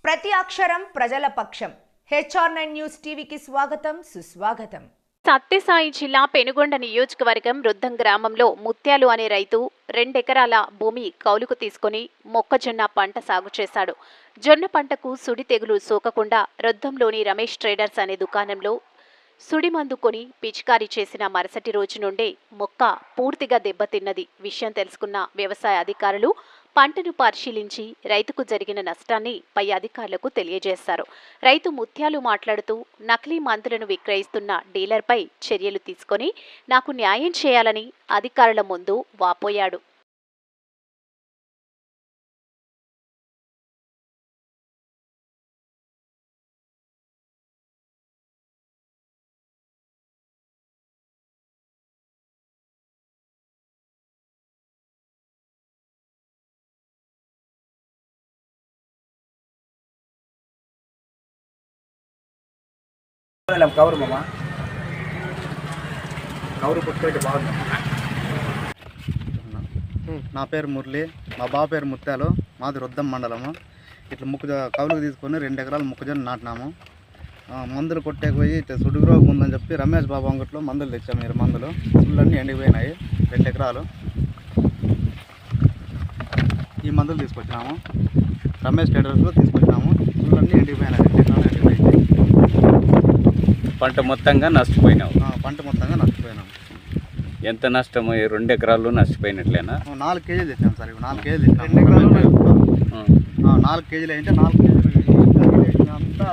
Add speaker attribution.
Speaker 1: ప్రతి అక్షరం ప్రజల పక్షం. HR9 న్యూస్ టీవీకి స్వాగతం, సుస్వాగతం.
Speaker 2: సత్యసాయి జిల్లా పెనుగొండ నియోజకవర్గం రుద్దం గ్రామంలో ముత్యాలు అనే రైతు 2 ఎకరాల భూమి కౌలుకు తీసుకుని మొక్కజొన్న పంట సాగు చేశాడు. జొన్న పంటకు సుడి తెగులు సోకకుండా రుద్దంలోని రమేష్ ట్రేడర్స్ అనే దుకాణంలో సుడి మందు కొని పిచికారీ చేసిన మరుసటి రోజు నుండే మొక్క పూర్తిగా దెబ్బతిన్నది. విషయం తెలుసుకున్న వ్యవసాయ అధికారులు పంటను పరిశీలించి రైతుకు జరిగిన నష్టాన్ని పై అధికారులకు తెలియజేశారు. రైతు ముత్యాలు మాట్లాడుతూ నకిలీ మందులను విక్రయిస్తున్న డీలర్పై చర్యలు తీసుకొని నాకు న్యాయం చేయాలని అధికారుల ముందు వాపోయాడు.
Speaker 3: కవరు మామ కవరు పుట్టుకుంటే బాగుంది.
Speaker 4: నా పేరు మురళి, మా బావ పేరు ముత్యాలు, మాది రుద్దం మండలము. ఇట్లా కవులకు తీసుకొని 2 ఎకరాలు మొక్కజొన్న నాటినాము. మందులు కొట్టే పోయి ఇట్లా సుడుగు రోగం ఉందని చెప్పి రమేష్ బాబు అంగట్లో మందులు తెచ్చాము. మీరు మందులు సుళ్ళన్నీ ఎండిపోయినాయి. 2 ఎకరాలు ఈ మందులు తీసుకొచ్చినాము. రమేష్ ట్రేడర్స్లో తీసుకొచ్చినాము. సుళ్ళన్నీ ఎండిపోయినాయి. 2 ఎకరాలు ఎండిపోయింది.
Speaker 5: పంట మొత్తంగా నష్టపోయినావు.
Speaker 4: పంట మొత్తంగా నష్టపోయినాము.
Speaker 5: ఎంత నష్టము? 2 ఎకరాలు నష్టపోయినట్లేనా?
Speaker 4: 4 కేజీలు తెచ్చాము సార్. 4 కేజీలు తెచ్చినాము. 4 కేజీలు అంటే 4 కేజీలు అంతా